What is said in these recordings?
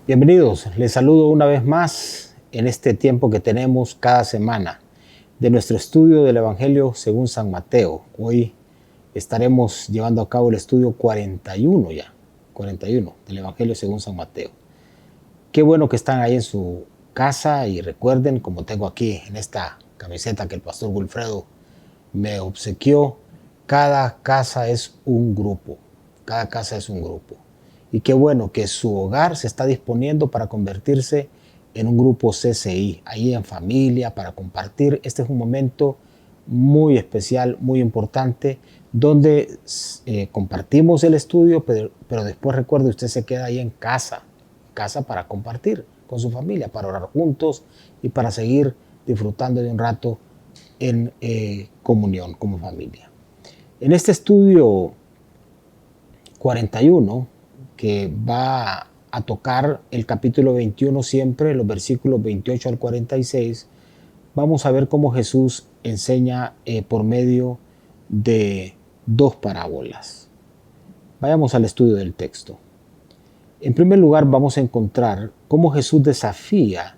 Bienvenidos, les saludo una vez más en este tiempo que tenemos cada semana de nuestro estudio del Evangelio según San Mateo. Hoy estaremos llevando a cabo el estudio 41 del Evangelio según San Mateo. Qué bueno que están ahí en su casa y recuerden, como tengo aquí en esta camiseta que el pastor Wilfredo me obsequió, cada casa es un grupo, cada casa es un grupo. Y qué bueno que su hogar se está disponiendo para convertirse en un grupo CCI, ahí en familia, para compartir. Este es un momento muy especial, muy importante, donde compartimos el estudio, pero después recuerde, usted se queda ahí en casa para compartir con su familia, para orar juntos y para seguir disfrutando de un rato en comunión como familia. En este estudio 41, que va a tocar el capítulo 21 siempre, los versículos 28 al 46, vamos a ver cómo Jesús enseña por medio de dos parábolas. Vayamos al estudio del texto. En primer lugar, vamos a encontrar cómo Jesús desafía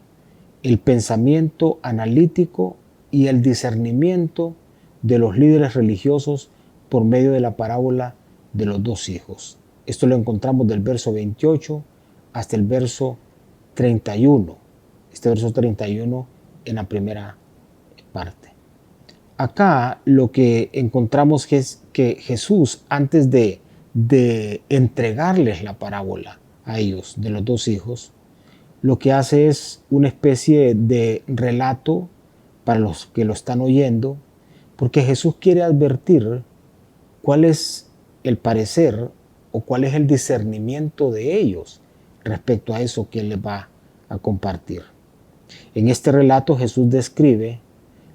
el pensamiento analítico y el discernimiento de los líderes religiosos por medio de la parábola de los dos hijos. Esto lo encontramos del verso 28 hasta el verso 31. Este verso 31 en la primera parte. Acá lo que encontramos es que Jesús, antes de entregarles la parábola a ellos de los dos hijos, lo que hace es una especie de relato para los que lo están oyendo, porque Jesús quiere advertir cuál es el parecer o cuál es el discernimiento de ellos respecto a eso que Él les va a compartir. En este relato Jesús describe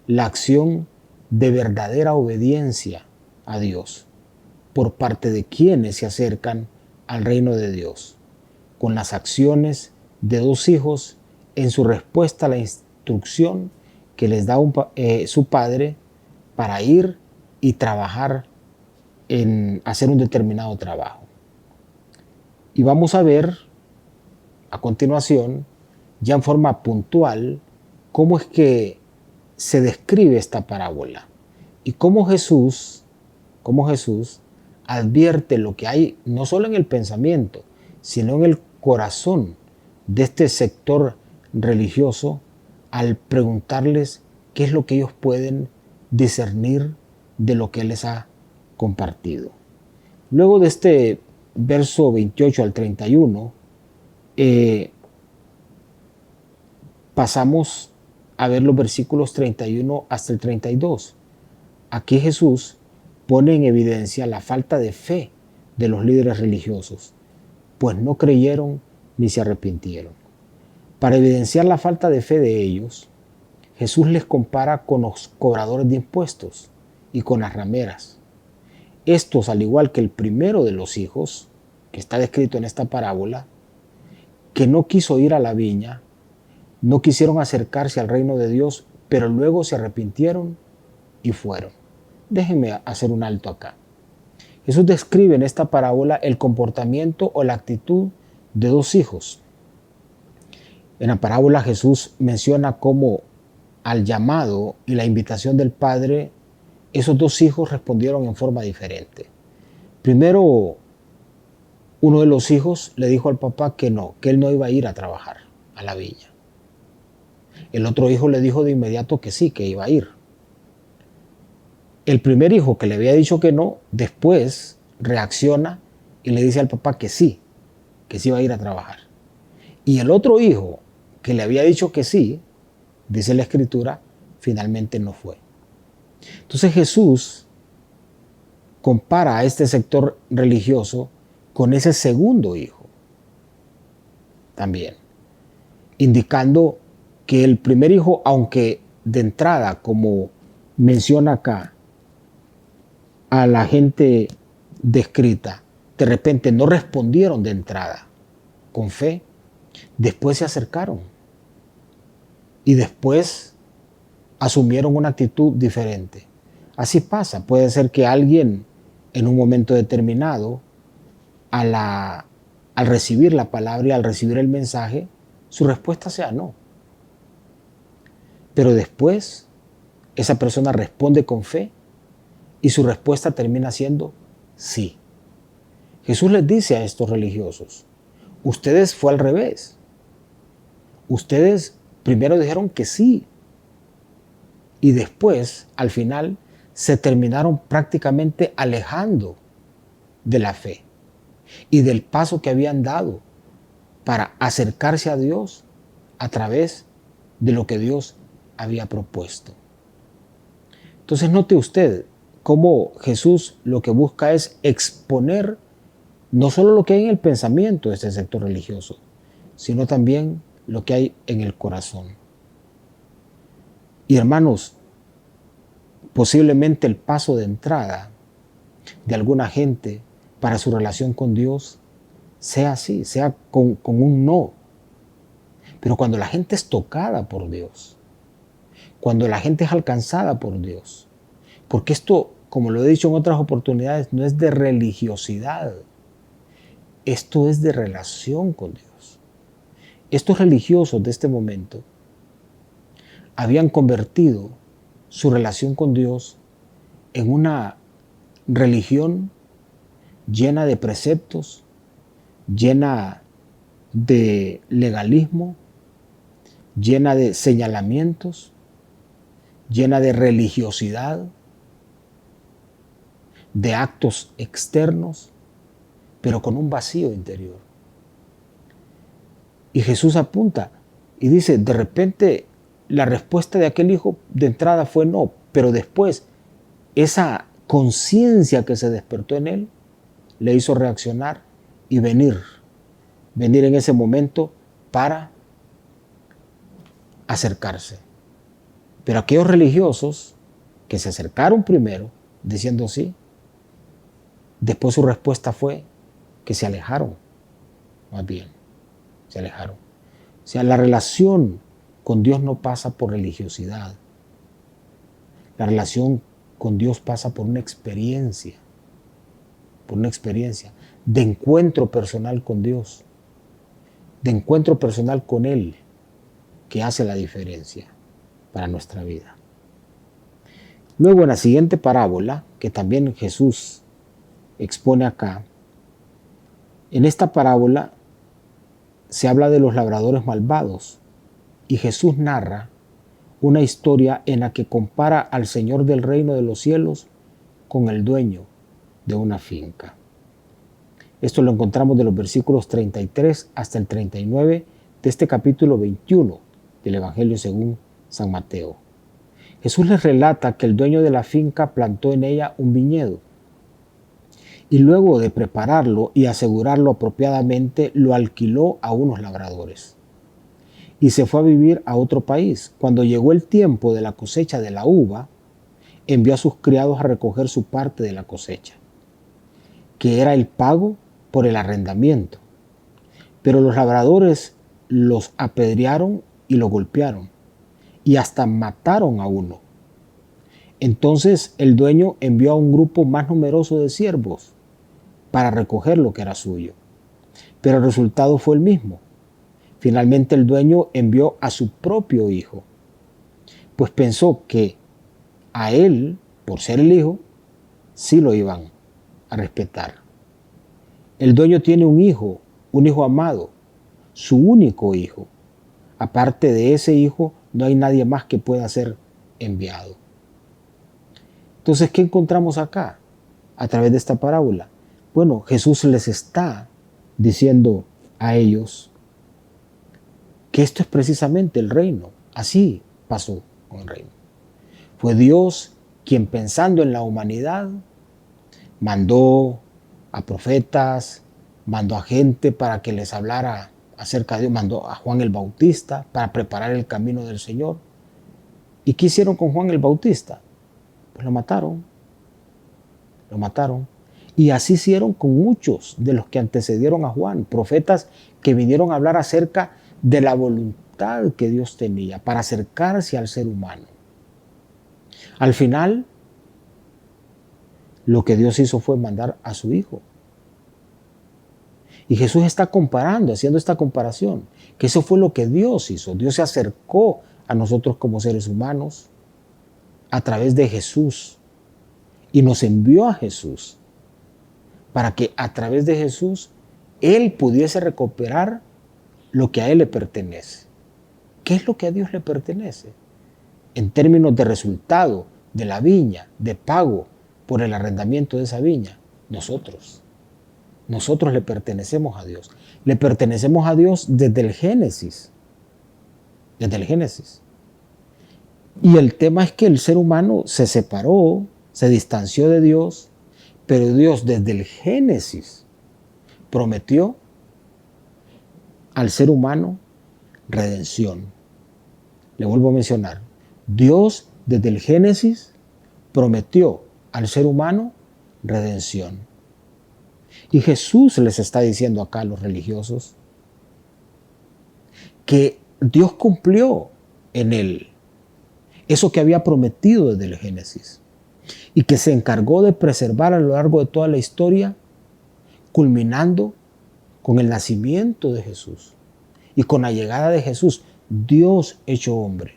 la acción de verdadera obediencia a Dios por parte de quienes se acercan al reino de Dios, con las acciones de dos hijos en su respuesta a la instrucción que les da su padre para ir y trabajar en hacer un determinado trabajo. Y vamos a ver a continuación, ya en forma puntual, cómo es que se describe esta parábola y cómo Jesús advierte lo que hay no solo en el pensamiento, sino en el corazón de este sector religioso al preguntarles qué es lo que ellos pueden discernir de lo que Él les ha compartido. Luego de este verso 28 al 31, pasamos a ver los versículos 31 hasta el 32. Aquí Jesús pone en evidencia la falta de fe de los líderes religiosos, pues no creyeron ni se arrepintieron. Para evidenciar la falta de fe de ellos, Jesús les compara con los cobradores de impuestos y con las rameras. Estos, al igual que el primero de los hijos, que está descrito en esta parábola, que no quiso ir a la viña, no quisieron acercarse al reino de Dios, pero luego se arrepintieron y fueron. Déjenme hacer un alto acá. Jesús describe en esta parábola el comportamiento o la actitud de dos hijos. En la parábola Jesús menciona cómo al llamado y la invitación del Padre, esos dos hijos respondieron en forma diferente. Primero, uno de los hijos le dijo al papá que no, que él no iba a ir a trabajar a la viña. El otro hijo le dijo de inmediato que sí, que iba a ir. El primer hijo que le había dicho que no, después reacciona y le dice al papá que sí iba a ir a trabajar. Y el otro hijo que le había dicho que sí, dice la Escritura, finalmente no fue. Entonces Jesús compara a este sector religioso con ese segundo hijo también, indicando que el primer hijo, aunque de entrada, como menciona acá, a la gente descrita, de repente no respondieron de entrada con fe, después se acercaron y después asumieron una actitud diferente. Así pasa, puede ser que alguien en un momento determinado a la al recibir la palabra y al recibir el mensaje, su respuesta sea no. Pero después, esa persona responde con fe y su respuesta termina siendo sí. Jesús les dice a estos religiosos, ustedes fue al revés. Ustedes primero dijeron que sí y después, al final, se terminaron prácticamente alejando de la fe y del paso que habían dado para acercarse a Dios a través de lo que Dios había propuesto. Entonces note usted cómo Jesús lo que busca es exponer no solo lo que hay en el pensamiento de este sector religioso, sino también lo que hay en el corazón. Y hermanos, posiblemente el paso de entrada de alguna gente para su relación con Dios sea así, sea con un no. Pero cuando la gente es tocada por Dios, cuando la gente es alcanzada por Dios, porque esto, como lo he dicho en otras oportunidades, no es de religiosidad, esto es de relación con Dios. Estos religiosos de este momento habían convertido su relación con Dios en una religión llena de preceptos, llena de legalismo, llena de señalamientos, llena de religiosidad, de actos externos, pero con un vacío interior. Y Jesús apunta y dice, de repente la respuesta de aquel hijo de entrada fue no, pero después esa conciencia que se despertó en él le hizo reaccionar y venir en ese momento para acercarse. Pero aquellos religiosos que se acercaron primero diciendo sí, después su respuesta fue que se alejaron, más bien, se alejaron. O sea, la relación con Dios no pasa por religiosidad. La relación con Dios pasa por una experiencia de encuentro personal con Dios, de encuentro personal con Él, que hace la diferencia para nuestra vida. Luego, en la siguiente parábola, que también Jesús expone acá, en esta parábola se habla de los labradores malvados y Jesús narra una historia en la que compara al Señor del reino de los cielos con el dueño de una finca. Esto lo encontramos de los versículos 33 hasta el 39 de este capítulo 21 del Evangelio según San Mateo. Jesús les relata que el dueño de la finca plantó en ella un viñedo y luego de prepararlo y asegurarlo apropiadamente lo alquiló a unos labradores y se fue a vivir a otro país. Cuando llegó el tiempo de la cosecha de la uva, envió a sus criados a recoger su parte de la cosecha, que era el pago por el arrendamiento. Pero los labradores los apedrearon y los golpearon, y hasta mataron a uno. Entonces el dueño envió a un grupo más numeroso de siervos para recoger lo que era suyo. Pero el resultado fue el mismo. Finalmente el dueño envió a su propio hijo, pues pensó que a él, por ser el hijo, sí lo iban a respetar. El dueño tiene un hijo amado, su único hijo. Aparte de ese hijo, no hay nadie más que pueda ser enviado. Entonces, ¿qué encontramos acá a través de esta parábola? Bueno, Jesús les está diciendo a ellos que esto es precisamente el reino. Así pasó con el reino. Fue Dios quien, pensando en la humanidad, mandó a profetas, mandó a gente para que les hablara acerca de Dios, mandó a Juan el Bautista para preparar el camino del Señor. ¿Y qué hicieron con Juan el Bautista? Pues lo mataron. Lo mataron. Y así hicieron con muchos de los que antecedieron a Juan, profetas que vinieron a hablar acerca de la voluntad que Dios tenía para acercarse al ser humano. Al final, lo que Dios hizo fue mandar a su Hijo. Y Jesús está comparando, haciendo esta comparación, que eso fue lo que Dios hizo. Dios se acercó a nosotros como seres humanos a través de Jesús y nos envió a Jesús para que a través de Jesús Él pudiese recuperar lo que a Él le pertenece. ¿Qué es lo que a Dios le pertenece? En términos de resultado de la viña, de pago por el arrendamiento de esa viña, nosotros. Nosotros le pertenecemos a Dios. Le pertenecemos a Dios desde el Génesis. Desde el Génesis. Y el tema es que el ser humano se separó, se distanció de Dios, pero Dios desde el Génesis prometió al ser humano redención. Le vuelvo a mencionar. Dios desde el Génesis prometió al ser humano redención. Y Jesús les está diciendo acá a los religiosos que Dios cumplió en él eso que había prometido desde el Génesis y que se encargó de preservar a lo largo de toda la historia, culminando con el nacimiento de Jesús y con la llegada de Jesús, Dios hecho hombre,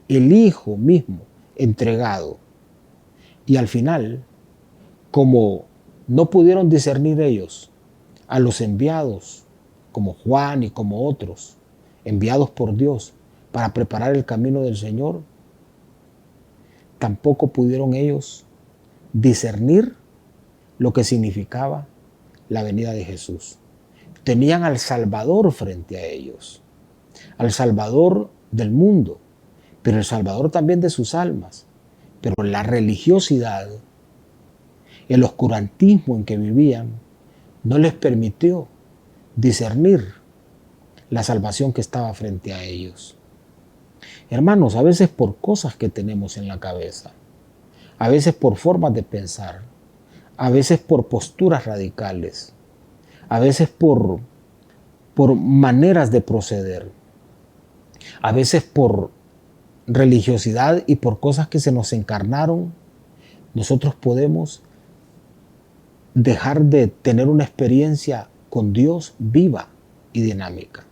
el Hijo mismo entregado. Y al final, como no pudieron discernir ellos a los enviados, como Juan y como otros, enviados por Dios para preparar el camino del Señor, tampoco pudieron ellos discernir lo que significaba la venida de Jesús. Tenían al Salvador frente a ellos, al Salvador del mundo, pero el Salvador también de sus almas. Pero la religiosidad, el oscurantismo en que vivían, no les permitió discernir la salvación que estaba frente a ellos. Hermanos, a veces por cosas que tenemos en la cabeza, a veces por formas de pensar, a veces por posturas radicales, a veces por maneras de proceder, a veces por religiosidad y por cosas que se nos encarnaron, nosotros podemos dejar de tener una experiencia con Dios viva y dinámica.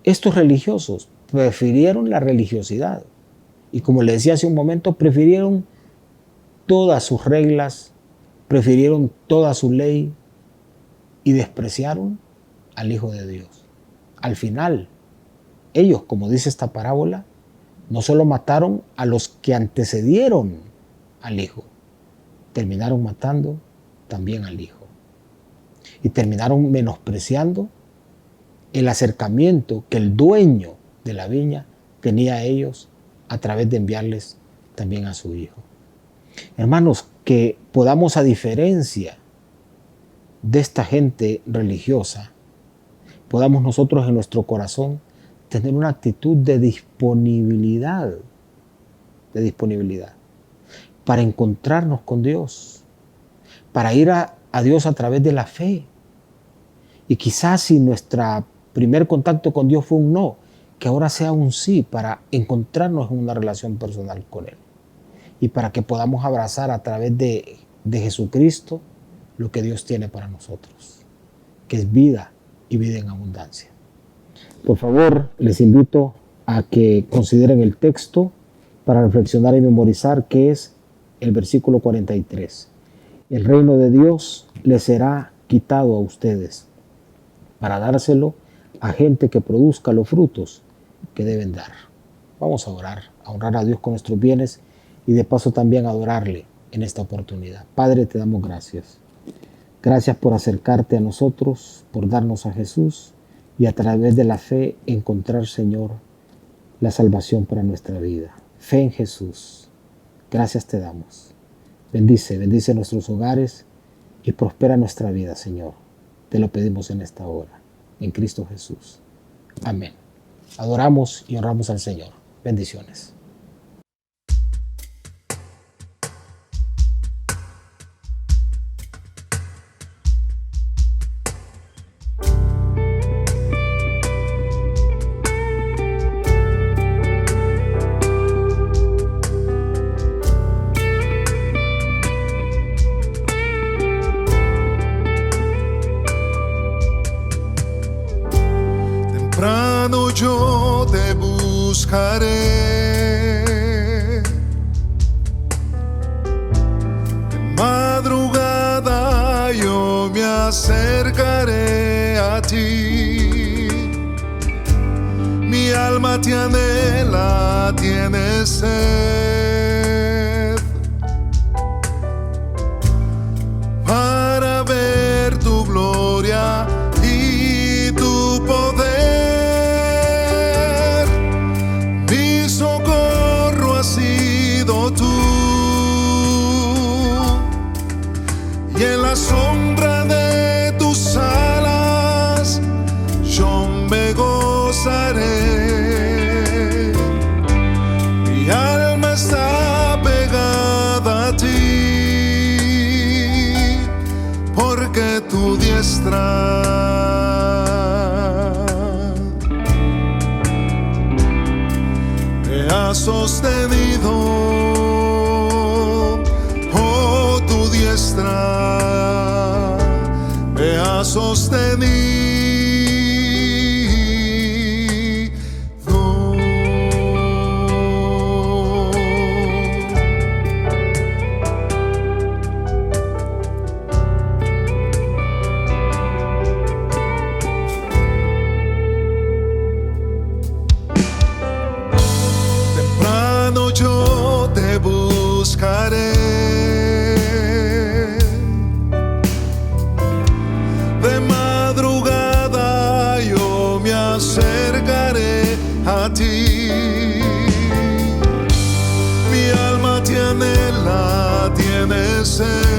Estos religiosos prefirieron la religiosidad y, como le decía hace un momento, prefirieron todas sus reglas, prefirieron toda su ley y despreciaron al Hijo de Dios. Al final, ellos, como dice esta parábola, no solo mataron a los que antecedieron al Hijo, terminaron matando también al Hijo. Y terminaron menospreciando el acercamiento que el dueño de la viña tenía a ellos a través de enviarles también a su Hijo. Hermanos, que podamos, a diferencia de esta gente religiosa, podamos nosotros en nuestro corazón tener una actitud de disponibilidad para encontrarnos con Dios, para ir a Dios a través de la fe. Y quizás si nuestro primer contacto con Dios fue un no, que ahora sea un sí para encontrarnos en una relación personal con Él. Y para que podamos abrazar a través de Jesucristo lo que Dios tiene para nosotros, que es vida y vida en abundancia. Por favor, les invito a que consideren el texto para reflexionar y memorizar, que es el versículo 43. El reino de Dios les será quitado a ustedes para dárselo a gente que produzca los frutos que deben dar. Vamos a orar, a honrar a Dios con nuestros bienes y de paso también a adorarle en esta oportunidad. Padre, te damos gracias. Gracias por acercarte a nosotros, por darnos a Jesús y a través de la fe encontrar, Señor, la salvación para nuestra vida. Fe en Jesús. Gracias te damos. Bendice nuestros hogares y prospera nuestra vida, Señor. Te lo pedimos en esta hora, en Cristo Jesús. Amén. Adoramos y honramos al Señor. Bendiciones. Temprano yo te buscaré, de madrugada yo me acercaré a ti. Mi alma te anhela, tiene sed para ver tu gloria y tu poder. Mi socorro has sido tú, y en la sombra de tus alas yo me gozaré. Mi alma está pegada a ti, porque tu diestra me ha sostenido. Oh, tu diestra me ha sostenido. Yo te buscaré, de madrugada yo me acercaré a ti. Mi alma te anhela, tiene sed